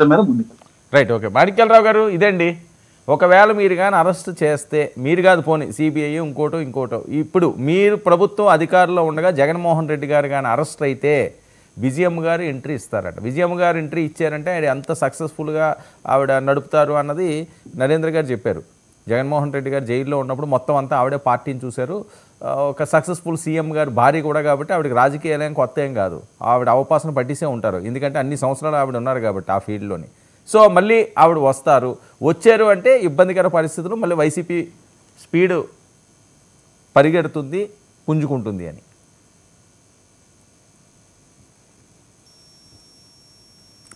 మీద ముందుకు. Right, okay. Manikyalarao గారు, ఇదండి ఒకవేళ మీరు కానీ అరెస్ట్ చేస్తే, మీరు కాదు పోనీ సిబిఐ ఇంకోటో ఇప్పుడు మీరు ప్రభుత్వం అధికారంలో ఉండగా జగన్మోహన్ రెడ్డి గారు కానీ అరెస్ట్ అయితే విజయమ్మ గారు ఎంట్రీ ఇస్తారట. విజయమ్మ గారు ఎంట్రీ ఇచ్చారంటే ఆయన ఎంత సక్సెస్ఫుల్గా ఆవిడ నడుపుతారు అన్నది నరేంద్ర గారు చెప్పారు. జగన్మోహన్ రెడ్డి గారు జైల్లో ఉన్నప్పుడు మొత్తం అంతా ఆవిడే పార్టీని చూశారు. ఒక సక్సెస్ఫుల్ సీఎం గారు భార్య కూడా కాబట్టి ఆవిడకి రాజకీయాలేం కొత్త ఏం కాదు. ఆవిడ అవకాశం పట్టిసే ఉంటారు, ఎందుకంటే అన్ని సంవత్సరాలు ఆవిడ ఉన్నారు కాబట్టి ఆ ఫీల్డ్లోని. సో మళ్ళీ ఆవిడ వచ్చారు అంటే ఇబ్బందికర పరిస్థితులు, మళ్ళీ వైసీపీ స్పీడ్ పరిగెడుతుంది, పుంజుకుంటుంది అని.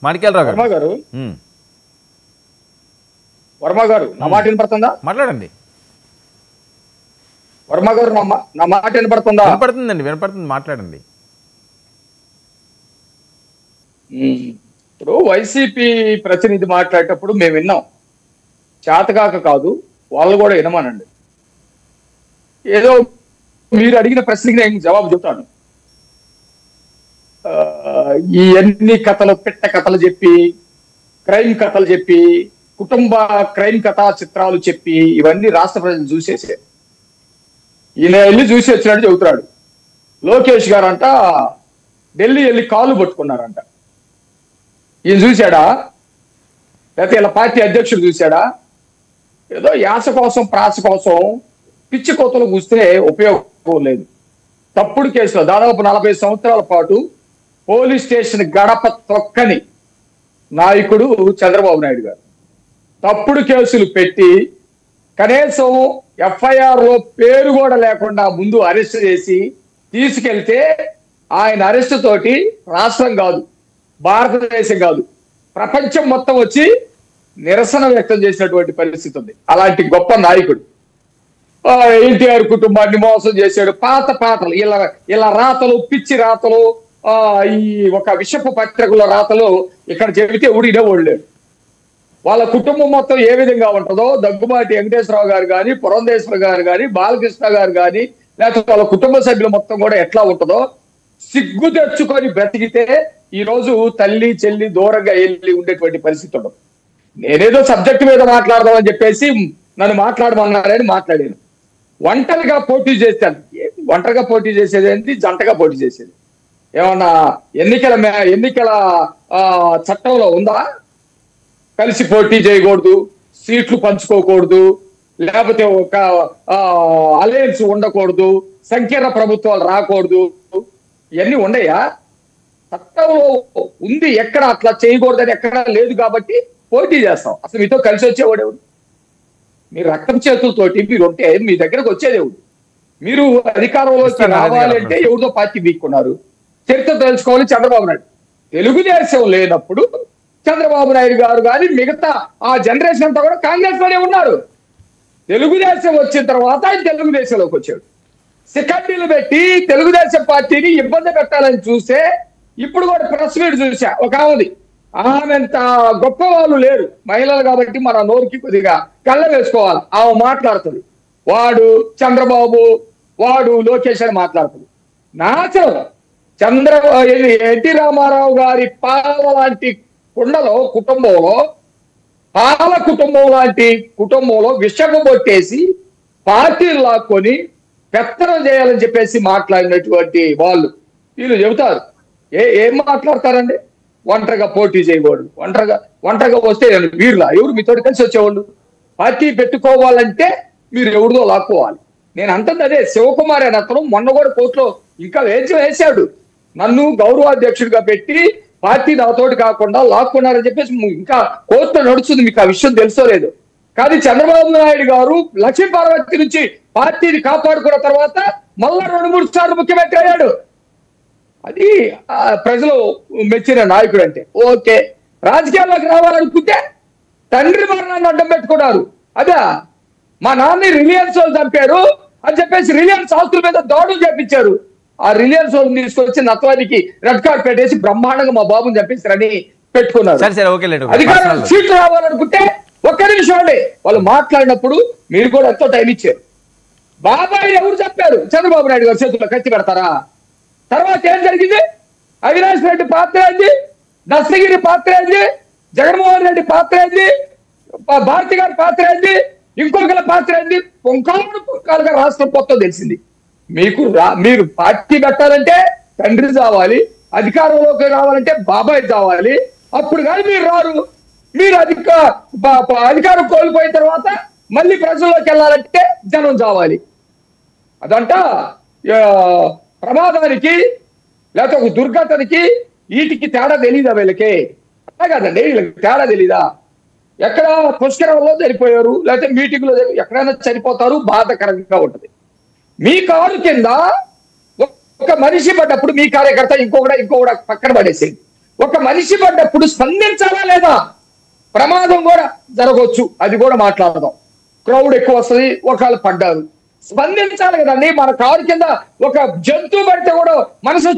మాణిక్యాలరావు గారు, వర్మ గారు నా మాట వినపడుతుందా? మాట్లాడండి. వర్మ గారు నా మాట వినపడుతుందా? వినపడుతుందండి, వినపడుతుంది, మాట్లాడండి. ఇప్పుడు వైసీపీ ప్రతినిధి మాట్లాడేటప్పుడు మేము విన్నాం. చేతకాక కాదు, వాళ్ళు కూడా వినమానండి. ఏదో మీరు అడిగిన ప్రశ్నకి నేను జవాబు చెప్తాను. ఈ అన్ని కథలు, పెట్ట కథలు చెప్పి, క్రైమ్ కథలు చెప్పి, కుటుంబ క్రైమ్ కథా చిత్రాలు చెప్పి ఇవన్నీ రాష్ట్ర ప్రజలు చూసేసారు. ఈయన వెళ్ళి చూసి వచ్చినట్టు చెబుతున్నాడు. లోకేష్ గారు అంట ఢిల్లీ వెళ్ళి కాళ్ళు పట్టుకున్నారంట. ఈయన చూశాడా? లేకపోతే ఇలా పార్టీ అధ్యక్షుడు చూశాడా? ఏదో యాస కోసం, ప్రాస కోసం పిచ్చి కోతలు కూస్తే ఉపయోగం లేదు. తప్పుడు కేసులో దాదాపు 40 సంవత్సరాల పాటు పోలీస్ స్టేషన్ గడప తొక్కని నాయకుడు చంద్రబాబు నాయుడు గారు తప్పుడు కేసులు పెట్టి కనీసం ఎఫ్ఐఆర్ లో పేరు కూడా లేకుండా ముందు అరెస్ట్ చేసి తీసుకెళ్తే ఆయన అరెస్ట్ తోటి రాష్ట్రం కాదు, భారతదేశం కాదు, ప్రపంచం మొత్తం వచ్చి నిరసన వ్యక్తం చేసినటువంటి పరిస్థితి ఉంది. అలాంటి గొప్ప నాయకుడు ఎన్టీఆర్ కుటుంబాన్ని మోసం చేశాడు. పాతలు ఇలా రాతలు, పిచ్చి రాతలు, ఈ ఒక విషపు పత్రికల రాతలు ఇక్కడ చెబితే ఊడినే ఓడలేడు. వాళ్ళ కుటుంబం మొత్తం ఏ విధంగా ఉంటుందో, దగ్గుమాటి వెంకటేశ్వరరావు గారు కానీ, పురంధేశ్వర గారు కానీ, బాలకృష్ణ గారు కానీ, లేకపోతే వాళ్ళ కుటుంబ సభ్యులు మొత్తం కూడా ఎట్లా ఉంటుందో సిగ్గు తెచ్చుకొని బ్రతికితే ఈ రోజు తల్లి చెల్లి దూరంగా వెళ్ళి ఉండేటువంటి పరిస్థితి ఉండదు. నేనేదో సబ్జెక్ట్ మీద మాట్లాడదామని చెప్పేసి నన్ను మాట్లాడమన్నారని మాట్లాడాను. ఒంటరిగా పోటీ చేశాను. ఒంటరిగా పోటీ చేసేది ఏంటి, జంటగా పోటీ చేసేది ఏమన్నా ఎన్నికల చట్టంలో ఉందా? కలిసి పోటీ చేయకూడదు, సీట్లు పంచుకోకూడదు, లేకపోతే ఒక అలయన్స్ ఉండకూడదు, సంకీర్ణ ప్రభుత్వాలు రాకూడదు, ఇవన్నీ ఉండయా? చట్టంలో ఉంది. ఎక్కడ అట్లా చేయకూడదని ఎక్కడా లేదు కాబట్టి పోటీ చేస్తాం. అసలు మీతో కలిసి వచ్చేవాడేవుడు? మీరు రక్తం చేతులతోటి మీరు ఉంటే మీ దగ్గరకు వచ్చేదేవుడు. మీరు అధికారంలోకి రావాలంటే ఎవరితో పార్టీ వీక్కున్నారు? చరిత్ర తెలుసుకోవాలి. చంద్రబాబు నాయుడు తెలుగుదేశం లేనప్పుడు చంద్రబాబు నాయుడు గారు కానీ మిగతా ఆ జనరేషన్ అంతా కూడా కాంగ్రెస్ లోనే ఉన్నారు. తెలుగుదేశం వచ్చిన తర్వాత ఆయన తెలుగుదేశంలోకి వచ్చాడు. సెకండీలు పెట్టి తెలుగుదేశం పార్టీని ఇబ్బంది పెట్టాలని చూస్తే ఇప్పుడు కూడా ప్రెస్ మీట్ చూసా ఒక ఆమెంత గొప్ప వాళ్ళు లేరు, మహిళలు కాబట్టి మన నోరుకి కొద్దిగా కళ్ళ వేసుకోవాలి. ఆమె మాట్లాడుతుంది, వాడు చంద్రబాబు, వాడు లోకేష్ అని మాట్లాడుతుంది. నాచం ఎన్టీ రామారావు గారి పాల లాంటి కుండలో పాల కుటుంబం లాంటి కుటుంబంలో విషము కొట్టేసి పార్టీలు లాక్కొని పెత్తనం చేయాలని చెప్పేసి మాట్లాడినటువంటి వాళ్ళు వీళ్ళు చెబుతారు. ఏం మాట్లాడతారండి? ఒంటరిగా పోటీ చేయకూడదు, ఒంటరిగా వస్తే వీరులా ఎవరు మీతోటి కలిసి వచ్చేవాళ్ళు? పార్టీ పెట్టుకోవాలంటే మీరు ఎవరిదో లాక్కోవాలి. నేను అంటుంది అదే. శివకుమార్ అనే అతను మొన్న కూడా కోర్టులో ఇంకా వేశాడు. నన్ను గౌరవాధ్యక్షుడిగా పెట్టి పార్టీ నాతోటి కాకుండా లాక్కున్నారని చెప్పేసి ఇంకా కోర్టులో నడుస్తుంది. మీకు ఆ విషయం తెలుసో లేదు. కానీ చంద్రబాబు నాయుడు గారు లక్ష్మీ పార్వతి నుంచి పార్టీని కాపాడుకున్న తర్వాత మళ్ళా 2-3 సార్లు ముఖ్యమంత్రి అయ్యాడు. అది ప్రజలు మెచ్చిన నాయకుడు అంటే. ఓకే, రాజకీయాల్లోకి రావాలనుకుంటే తండ్రి మరణాన్ని అడ్డం పెట్టుకున్నారు. అదే మా నాన్న రిలయన్స్ వాళ్ళు చంపారు అని చెప్పేసి రిలయన్స్ ఆస్తుల మీద దాడులు చేపించారు. ఆ రిలయన్స్ వాళ్ళని తీసుకొచ్చి నత్వానికి రెడ్ కార్పెట్ వేసి బ్రహ్మాండంగా మా బాబుని చంపేశారని పెట్టుకున్నారు. అధికారం సీట్లు రావాలనుకుంటే ఒక్క నిమిషం అండి, వాళ్ళు మాట్లాడినప్పుడు మీరు కూడా ఎంతో టైం ఇచ్చారు. బాబాయ్ ఎవరు చెప్పారు? చంద్రబాబు నాయుడు గారు చేతుల్లో కత్తి పెడతారా? తర్వాత ఏం జరిగింది? అవినాష్ రెడ్డి పాత్ర ఏంది? దస్తగిరి పాత్ర ఏంది? జగన్మోహన్ రెడ్డి పాత్ర ఏంది, భారతి గారి పాత్ర ఏంది, ఇంకొకరి పాత్ర ఏంది, పొంకాలుగా రాష్ట్రం మొత్తం తెలిసింది. మీరు పార్టీ పెట్టాలంటే తండ్రి చావాలి, అధికారంలోకి రావాలంటే బాబాయ్ చావాలి. అప్పుడు కానీ మీరు రారు. మీరు అధికారం కోల్పోయిన తర్వాత మళ్ళీ ప్రజల్లోకి వెళ్ళాలంటే జనం చావాలి. అదంట ప్రమాదానికి లేకపోతే ఒక దుర్ఘటనకి వీటికి తేడా తెలీదా వీళ్ళకి? అలా కాదండి, వీళ్ళకి తేడా తెలీదా? ఎక్కడ పుష్కరంలో చనిపోయారు, లేకపోతే మీటింగ్ లో ఎక్కడైనా చనిపోతారు, బాధాకరంగా ఉంటది. మీ కారు కింద ఒక మనిషి పడ్డప్పుడు మీ కార్యకర్త ఇంకొకటి పక్కన పడేసేది. ఒక మనిషి పడ్డప్పుడు స్పందించాలా లేదా? ప్రమాదం కూడా జరగవచ్చు, అది కూడా మాట్లాడదాం. క్రౌడ్ ఎక్కువ వస్తుంది, ఒకళ్ళు పడ్డారు, స్పందించాలి కదండి. మన కారు కింద ఒక జంతువు పడితే కూడా మనసు